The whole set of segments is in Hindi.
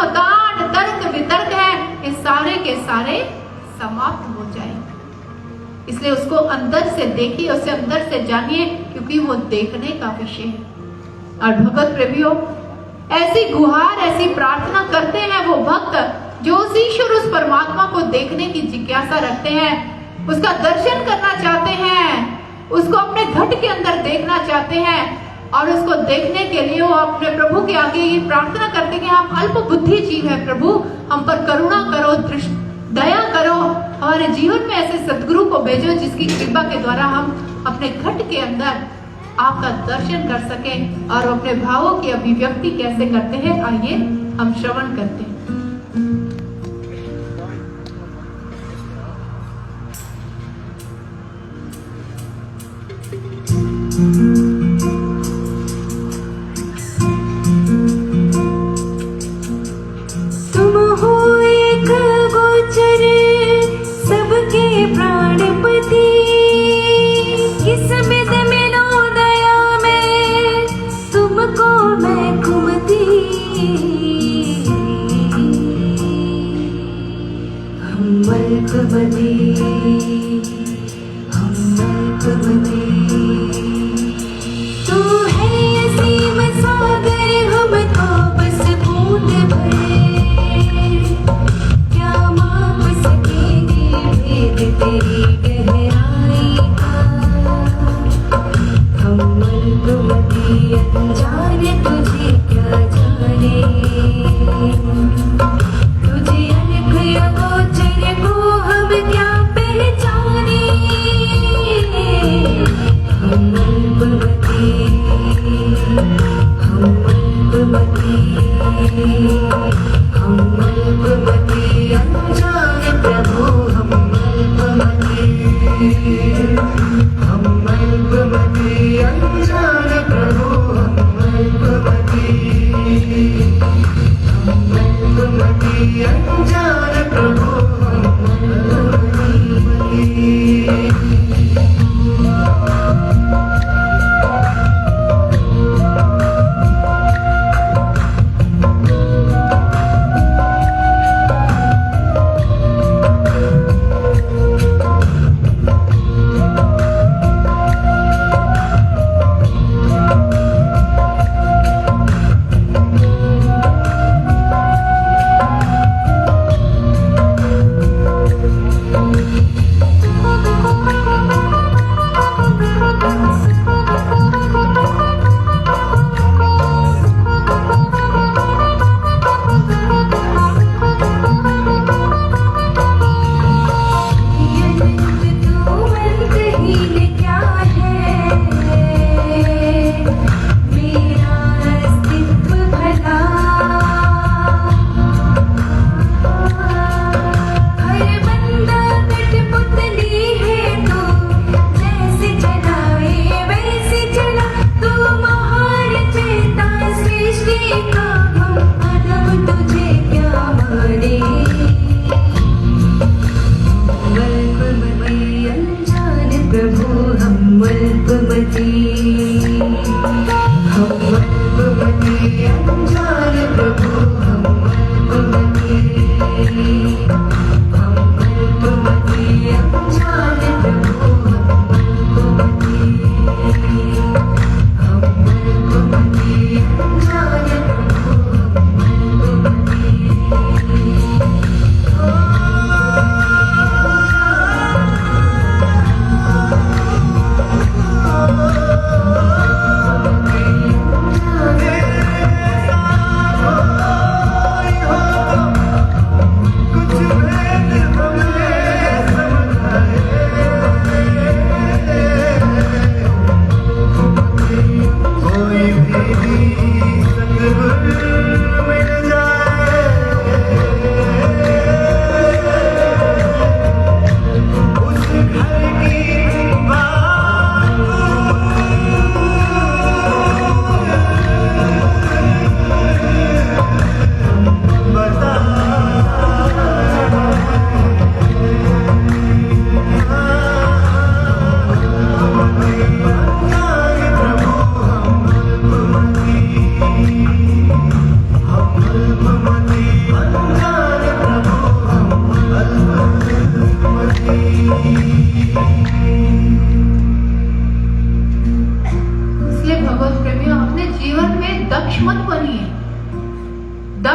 वो डांट तर्क वितर्क है, ये सारे के सारे समाप्त हो जाए। इसलिए उसको अंदर से देखिए, उसे अंदर से जानिए, क्योंकि वो देखने का विषय है। और भगत प्रेमियों, ऐसी गुहार, ऐसी प्रार्थना करते हैं वो भक्त जो उस ईश्वर, उस परमात्मा को देखने की जिज्ञासा रखते हैं, उसका दर्शन करना चाहते हैं, उसको अपने घट के अंदर देखना चाहते हैं। और उसको देखने के लिए वो अपने प्रभु के आगे ये प्रार्थना करते कि हम अल्प बुद्धि जीव है, प्रभु हम पर करुणा करो, दया करो, हमारे जीवन में ऐसे सदगुरु को भेजो जिसकी कृपा के द्वारा हम अपने घट के अंदर आपका दर्शन कर सके। और अपने भावों की अभिव्यक्ति कैसे करते हैं, आइए हम श्रवण करते हैं। तुम हो एक गोचर सबके प्राणपति, किस विध मिलो दया में तुमको मैं कुमती। हम अल्पमति, हम अल्पमति, तू है असीम सागर, हम तो बस बूंद भरे। क्या माप सकेगी भेद तेरी गहराई का। हम अल्पमति अनजाने, तुझे क्या जाने। तुझे अलग अगोचर को हम क्या पहचाने। हम अल्पमति, हम अल्पमति, हम अल्पमति अनजाने प्रभु, हम अल्पमति, हम अल्पमति अनजाने प्रभु, हम अल्पमति, हम अल्पमति अनजाने प्रभु, हम अल्पमति।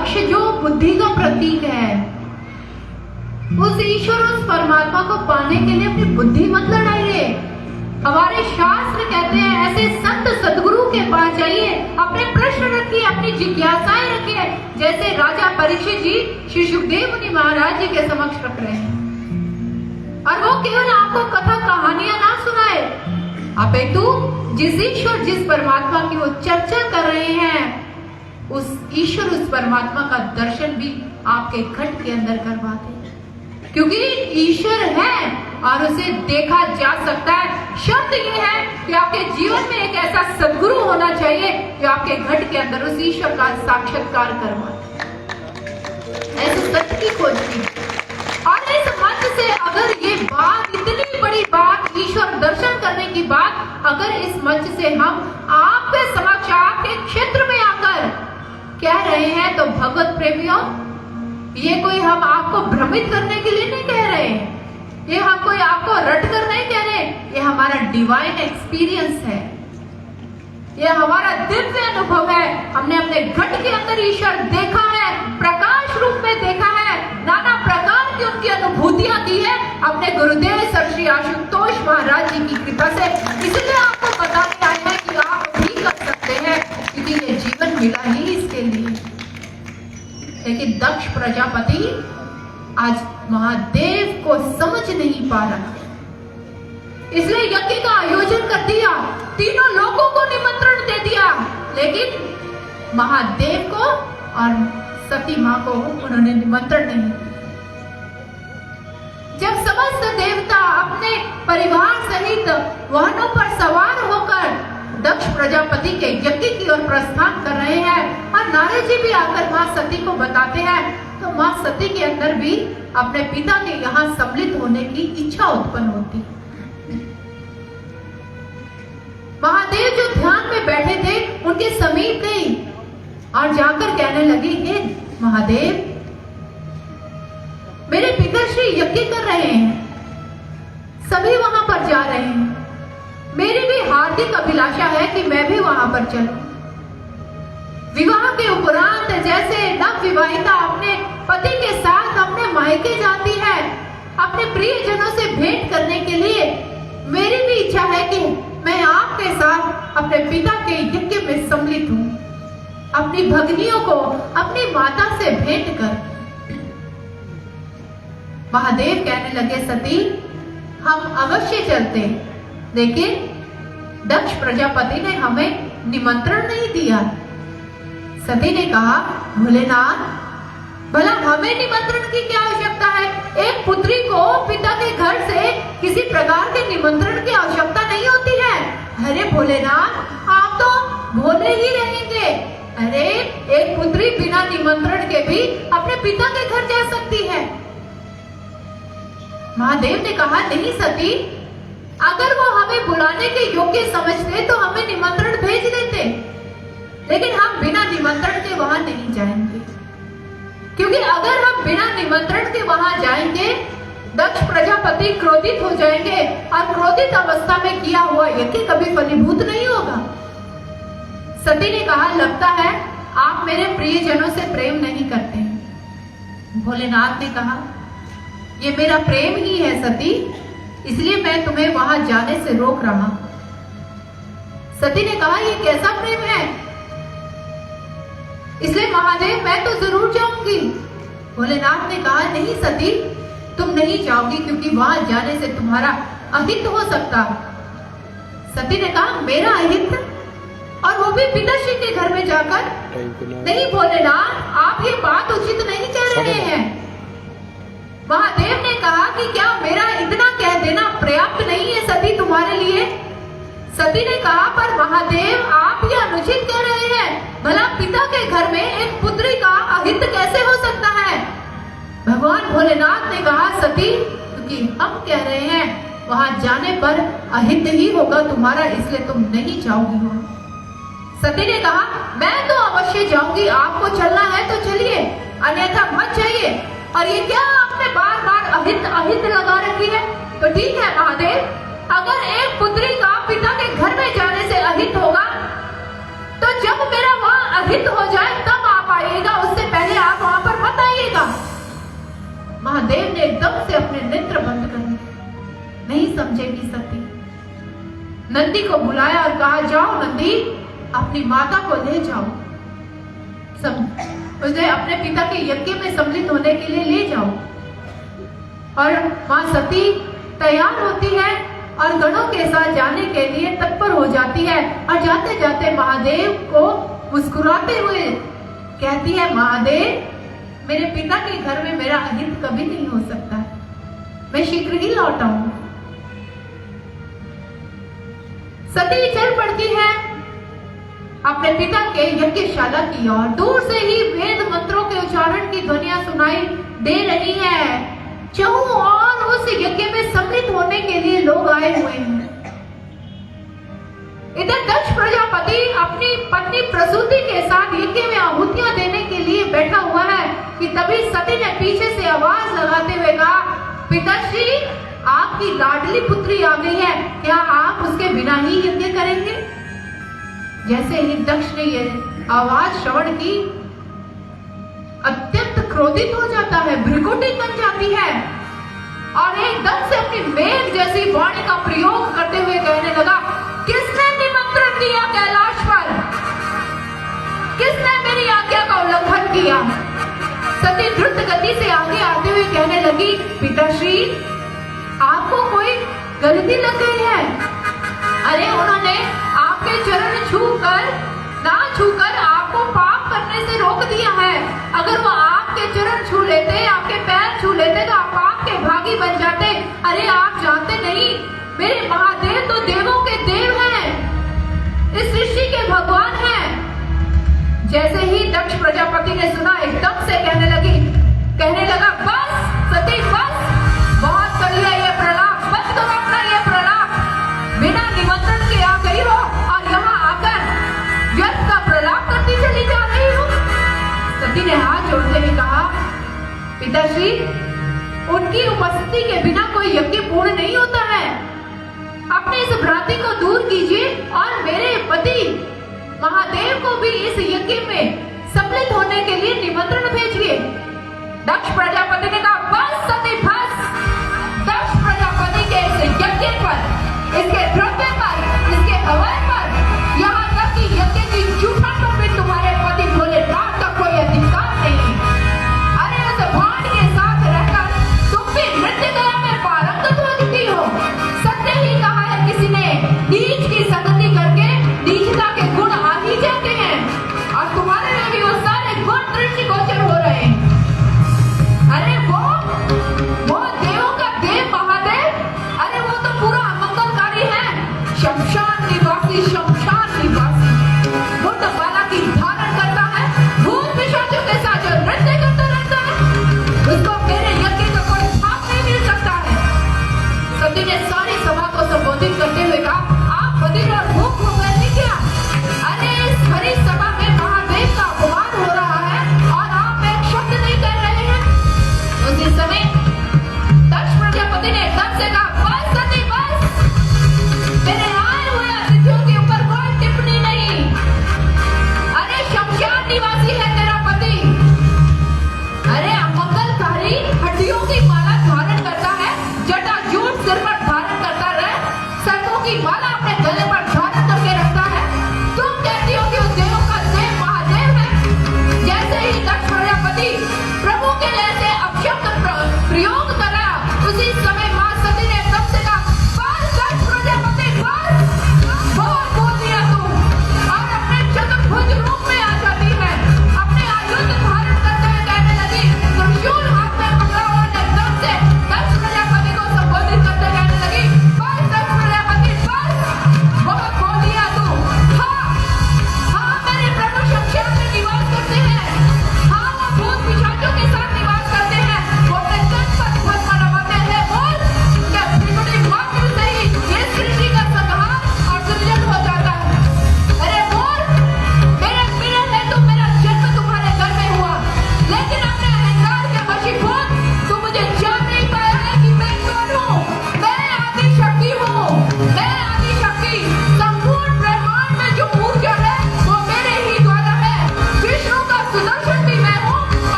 दक्ष जो बुद्धि का प्रतीक है, उस ईश्वर उस परमात्मा को पाने के लिए अपनी बुद्धि मत लड़ाइए। हमारे शास्त्र कहते हैं ऐसे संत सदगुरु के पास जाइए, अपने प्रश्न रखिए, अपनी जिज्ञासाएं रखिए, जैसे राजा परीक्षित जी श्री सुखदेव मुनि महाराज जी के समक्ष रख रहे हैं। और वो केवल आपको कथा कहानियां ना सुनाए, अपितु जिस ईश्वर जिस परमात्मा की वो चर्चा कर रहे हैं, उस ईश्वर उस परमात्मा का दर्शन भी आपके घट के अंदर करवा दे, क्योंकि ईश्वर है और उसे देखा जा सकता है। शर्त यह है कि आपके जीवन में एक ऐसा सद्गुरु होना चाहिए जो आपके घट के अंदर उस ईश्वर का साक्षात्कार करवाए। ऐसे सत्य की खोज की। और इस मंच से अगर ये बात, इतनी बड़ी बात, ईश्वर दर्शन करने की बात, अगर इस मंच से हम आपके समक्ष, आपके क्षेत्र में आकर कह रहे हैं, तो भगवत प्रेमियों, ये कोई हम आपको भ्रमित करने के लिए नहीं कह रहे हैं, ये हम कोई आपको रट कर नहीं कह रहे, ये हमारा डिवाइन एक्सपीरियंस है, ये हमारा दिव्य अनुभव है। हमने अपने घट के अंदर ईश्वर देखा है, प्रकाश रूप में देखा है, नाना प्रकार की उनकी अनुभूतियां की है अपने गुरुदेव सर श्री आशुतोष महाराज जी की कृपा से। इसलिए आपको बताने आए हैं कि आप भी कर सकते हैं, क्योंकि ये जीवन मिला ही इसके लिए। लेकिन दक्ष प्रजापति आज महादेव को समझ नहीं पा रहा, इसलिए यज्ञ का आयोजन कर दिया, तीनों लोगों को निमंत्रण दे दिया, लेकिन महादेव को और सती मां को उन्होंने निमंत्रण नहीं दिया। जब समस्त देवता अपने परिवार सहित वाहनों पर सवार होकर दक्ष प्रजापति के यज्ञ की ओर प्रस्थान कर रहे हैं, और नारद जी भी आकर मां सती को बताते हैं, तो मां सती के अंदर भी अपने पिता के यहाँ सम्मिलित होने की इच्छा उत्पन्न होती है। महादेव जो ध्यान में बैठे थे, उनके समीप गई और जाकर कहने लगी, हे महादेव, मेरे पिताश्री यज्ञ कर रहे हैं, सभी वहां पर जा रहे हैं, मेरी भी हार्दिक अभिलाषा है कि मैं भी वहां पर चलूं। विवाह के उपरांत जैसे नव विवाहिता अपने पति के साथ अपने मायके जाती है, अपने प्रियजनों से भेंट करने के लिए, मेरी भी इच्छा है कि मैं आपके साथ अपने पिता के यज्ञ में सम्मिलित हूं, अपनी भगिनियों को अपनी माता से भेंट कर। महादेव कहने लगे, सती, हम अवश्य चलते, लेकिन दक्ष प्रजापति ने हमें निमंत्रण नहीं दिया। सती ने कहा, भोलेनाथ, भला हमें निमंत्रण की क्या आवश्यकता है? एक पुत्री को पिता के घर से किसी प्रकार के निमंत्रण की आवश्यकता नहीं होती है। अरे भोलेनाथ, आप तो भोले ही रहेंगे। अरे एक पुत्री बिना निमंत्रण के भी अपने पिता के घर जा सकती है। महादेव ने कहा, नहीं सती, अगर वो हमें बुलाने के योग्य समझते तो हमें निमंत्रण भेज देते, लेकिन हम बिना निमंत्रण के वहां नहीं जाएंगे, क्योंकि अगर हम बिना निमंत्रण के वहां जाएंगे, दक्ष प्रजापति क्रोधित हो जाएंगे, और क्रोधित अवस्था में किया हुआ यज्ञ कभी फलीभूत नहीं होगा। सती ने कहा, लगता है आप मेरे प्रियजनों से प्रेम नहीं करते। भोलेनाथ ने कहा, ये मेरा प्रेम ही है सती, इसलिए मैं तुम्हें वहां जाने से रोक रहा हूं। सती ने कहा, ये कैसा प्रेम है? इसलिए महादेव, मैं तो जरूर जाऊंगी। भोलेनाथ ने कहा, नहीं सती, तुम नहीं जाओगी, क्योंकि वहां जाने से तुम्हारा अहित हो सकता। सती ने कहा, मेरा अहित, और वो भी पिताश्री के घर में जाकर? नहीं भोलेनाथ, आप ये बात उचित नहीं कह रहे हैं। महादेव ने कहा कि क्या मेरा इतना कह देना पर्याप्त नहीं है सती तुम्हारे लिए? सती ने कहा, पर महादेव, आप ये अनुचित कह रहे हैं। भला पिता के घर में एक पुत्री का अहित कैसे हो सकता है? भगवान भोलेनाथ ने कहा, सती, क्योंकि हम कह रहे हैं वहां जाने पर अहित ही होगा तुम्हारा, इसलिए तुम नहीं जाओगी। हो सती ने कहा, मैं तो अवश्य जाऊंगी, आपको चलना है तो चलिए, अन्यथा मत जाइए। और ये क्या आपने बार बार अहित अहित लगा रखी है? तो ठीक है महादेव, अगर एक पुत्री का पिता के घर में जाने से अहित होगा, तो जब मेरा वहां अहित हो जाए तब आप आइएगा, उससे पहले नहीं समझेगी सती। नंदी को बुलाया और कहा, जाओ नंदी, अपनी माता को ले जाओ, उसे अपने पिता के यज्ञ में सम्मिलित होने के लिए ले जाओ। और मां सती तैयार होती है और गणों के साथ जाने के लिए तत्पर हो जाती है। और जाते जाते महादेव को मुस्कुराते हुए कहती है, महादेव, मेरे पिता के घर में मेरा अहित कभी नहीं हो सकता, मैं शीघ्र ही लौट आऊंगा। सती चल पड़ती है अपने पिता के यज्ञशाला की ओर। दूर से ही वेद मंत्रों के उच्चारण की ध्वनियां सुनाई दे रही है। चहु और उस यज्ञ में सम्मिलित होने के लिए लोग आए हुए हैं। इधर दक्ष प्रजापति अपनी पत्नी प्रसूति के साथ यज्ञ में आहुतियां देने के लिए बैठा हुआ है कि तभी सती ने पीछे से आवाज लगाते हुए कहा, पिताश्री, आपकी लाडली पुत्री आ गई है, क्या आप उसके बिना ही यज्ञ करेंगे? जैसे ही दक्ष ने ये आवाज श्रवण की, अत्यंत क्रोधित हो जाता है, भ्रिकुटी बन जाती है और एकदम से अपनी मेघ जैसी वाणी का प्रयोग करते हुए कहने लगा, किसने निमंत्रण दिया कैलाश पर? किसने मेरी आज्ञा का उल्लंघन किया? सती द्रुत गति से आगे आते हुए कहने लगी, पिताश्री, आपको कोई गलती लग गई है। अरे उन्होंने आपके चरण छूकर आपको पाप करने से रोक दिया है। अगर वो आपके चरण छू लेते, आपके पैर छू लेते तो आप पाप के भागी बन जाते। अरे आप जानते नहीं, मेरे महादेव तो देवों के देव हैं, इस सृष्टि के भगवान हैं। जैसे ही दक्ष प्रजापति ने सुना, एकदम से कहने लगा, बस सती, बस, बहुत कर लिया ये प्रलाप, बस करो अपना ये प्रलाप। बिना निमंत्रण के आ गई हो और यहाँ आकर व्यर्थ का प्रलाप करती चली जा रही हो। सती ने हाथ जोड़ते हुए कहा, पिताश्री, उनकी उपस्थिति के बिना कोई यज्ञ पूर्ण नहीं होता है। अपने इस भ्रांति को दूर कीजिए और मेरे पति महादेव को भी इस यज्ञ में सम्मिलित होने के लिए निमंत्रण भेजिए। दक्ष प्रजापति ने कहा, बस सती, बस। दक्ष प्रजापति के इस यज्ञ पर, इसके द्रव्य पर, इसके हवन पर, यहाँ तक कि यज्ञ की जूठन पर भी तुम्हारे पति भोलेनाथ का कोई अधिकार नहीं। अरे उस भांड के साथ रहकर तुम भी नृत्य कला में पारंगत हो चुकी हो। सत्य ही कहा है किसी ने, नीच की संगति करके नीचता के गुण आ ही जाते हैं और तुम्हारे में भी वो सारे गुण दृष्टिगोचर हो रहे हैं।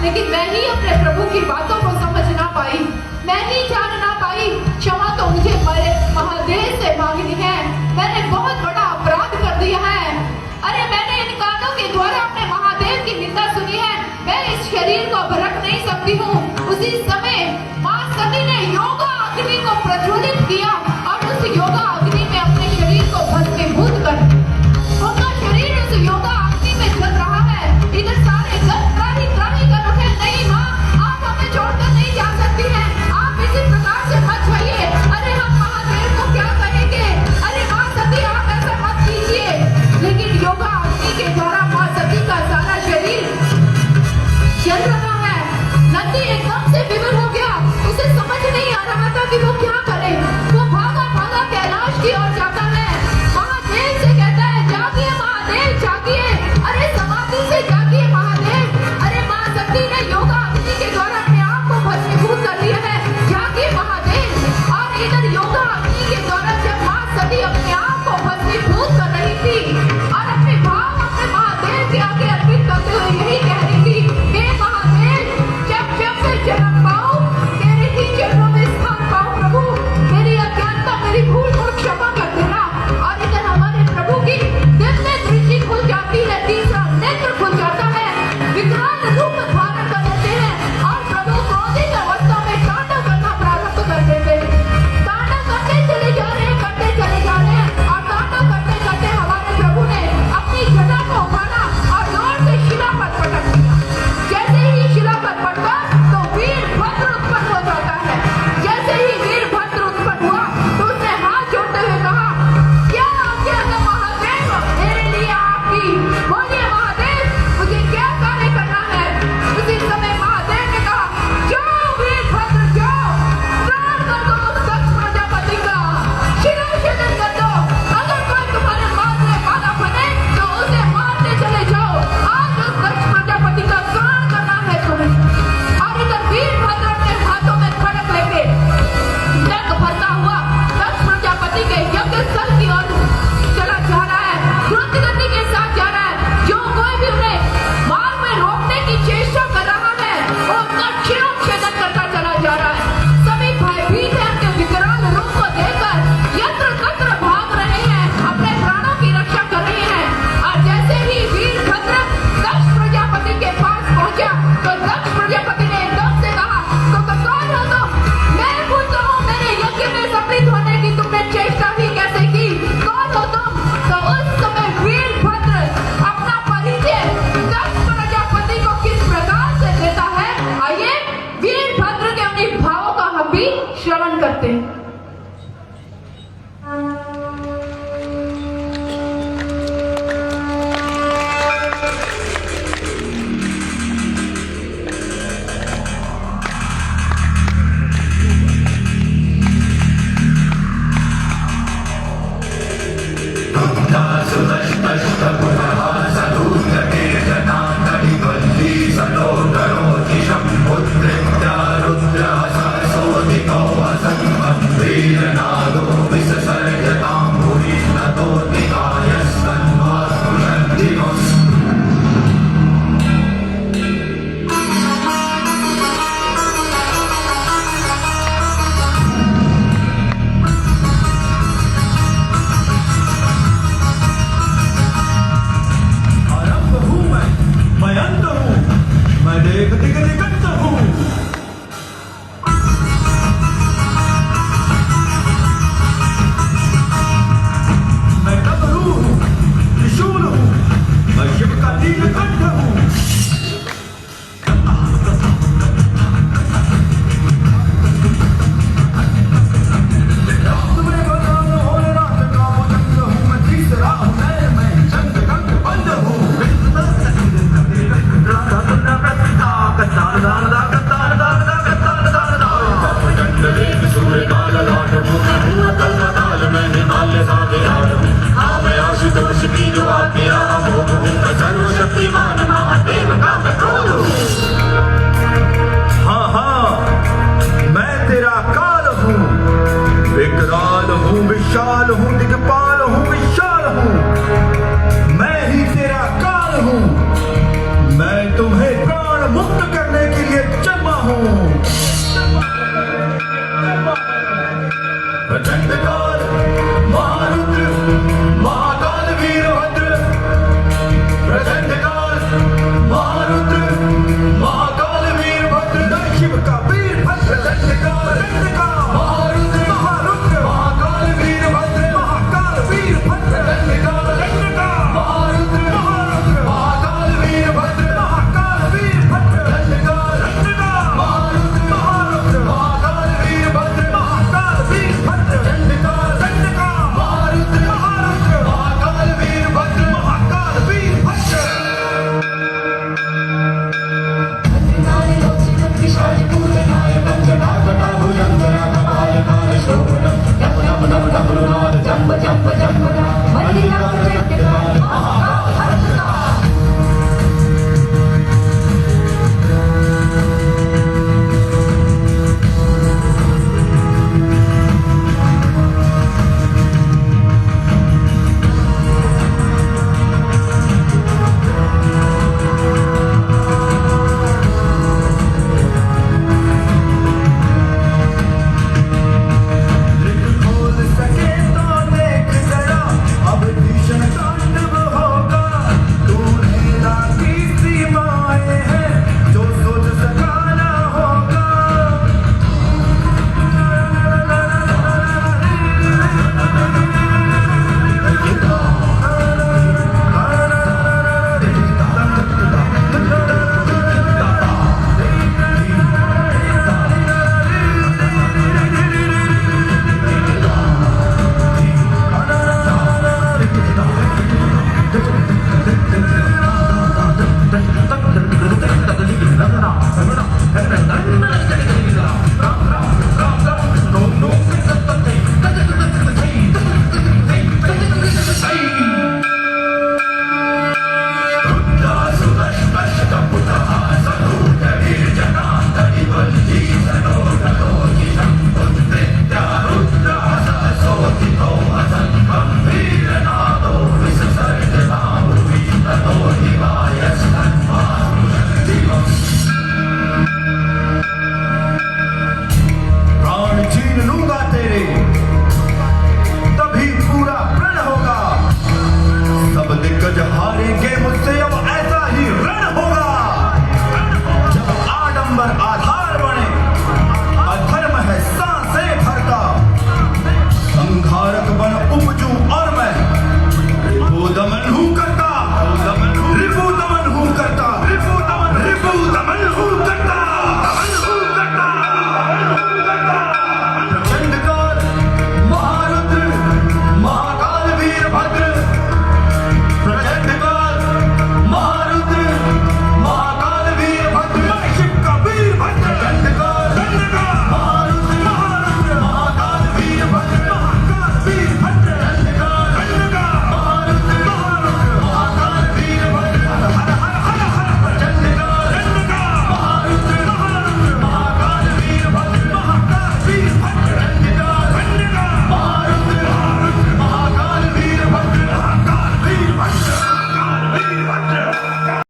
लेकिन मैं ही अपने प्रभु की बातों को समझ ना पाई, मैं ही जान ना पाई। क्षमा तो मुझे महादेव से मांगनी है। मैंने बहुत बड़ा अपराध कर दिया है। अरे मैंने इन कानों के द्वारा अपने महादेव की निंदा सुनी है। मैं इस शरीर को अब रख नहीं सकती हूँ। उसी समय माँ सती ने योगा अग्नि को प्रज्वलित किया और उस योगा अग्नि में अपने शरीर को भस्मीभूत कर, उनका शरीर उस योगा अग्नि में जल रहा है। इधर सारे गण त्राही त्राही कर उठे, नहीं माँ, आप हमें छोड़कर नहीं जा सकती हैं, आप इसी प्रकार से मत जाइए। अरे हम महादेव को क्या कहेंगे? अरे माँ सती आप ऐसा मत कीजिए। लेकिन योगा अग्नि के द्वारा माँ सती का सारा शरीर जल रहा है। नंदी एकदम से विवल हो गया, उसे समझ नहीं आ रहा था कि वो क्या करे। वो भागा भागा कैलाश की ओर जाता है, महादेव से कहता है, जागिए महादेव जागिए, अरे समाधि से जागिए महादेव। अरे माँ सती ने योगा अग्नि के द्वारा अपने आप को भस्मीभूत कर लिया है, जागिए महादेव। और इधर योगा अग्नि के द्वारा जब माँ सती अपने आप को भस्मीभूत कर रही थी और अपने भाव अपने महादेव के आगे अर्पित करते हुए यही कह रही थी, हे महादेव, जब जब मैं जन्म पाऊं तेरे ही चरणों में स्थान पाऊं प्रभु, मेरी अज्ञानता मेरी भूल को क्षमा कर देना। और इधर हमारे प्रभु की दिव्य दृष्टि खुल जाती है, तीसरा नेत्र खुल जाता है, विकराल रूप धारण कर लेते हैं और प्रभु क्रोधित अवस्था में तांडव करना प्रारंभ कर देते हैं। तांडव करते चले जा रहे हैं, करते चले जा रहे हैं और तांडव करते करते हमारे प्रभु ने अपनी जटा को उठाना और जोर से शिला पर पटक दिया। जैसे ही शिला पर पटका तो वीरभद्र उत्पन्न हो जाता है। जैसे ही वीरभद्र उत्पन्न हुआ तो उसने हाथ जोड़ते हुए कहा, क्या आज्ञा है महादेव, मेरे लिए आपकी, बोलिए महादेव, मुझे क्या कार्य करना है। उसी समय महादेव ने कहा, जाओ वीरभद्र जाओ, स्नान कर दो दक्ष प्रजापति का, शिरोछेदन कर दो, अगर कोई तुम्हारे मारने वाला बने तो उसे मारने चले जाओ, आज उस दक्ष प्रजापति का स्नान करना है तुम्हें। और इधर वीरभद्र अपने हाथों में खड़क लेके जग भरता हुआ दक्ष प्रजापति के यज्ञ स्थल की ओर चला जा रहा है, द्रुत गति के साथ जा रहा है। जो कोई भी उन्हें मार्ग में रोकने की चेष्टा कर रहा है वो उनका शिरोच्छेदन करता चला जा रहा है। सभी भयभीत हैं उनके विकराल रूप को देखकर, यत्र तत्र भाग रहे हैं, अपने प्राणों की रक्षा कर रहे हैं। और जैसे ही वीरभद्र दक्ष प्रजापति के पास पहुंचा तो दक्ष प्रजापति ने एकदम से कहा, तो कौन हो तुम? मैं पूछता हूँ, मेरे यज्ञ में सम्मिलित होने की तुमने चेष्टा ही कैसे की? कौन हो तुम? तो उस समय वीरभद्र अपना परिचय दक्ष प्रजापति को किस प्रकार से देता है, आइए वीरभद्र के उन्हीं भावों का हम भी श्रवण करते हैं। और मुक्त करने के लिए जन्मा हूँ।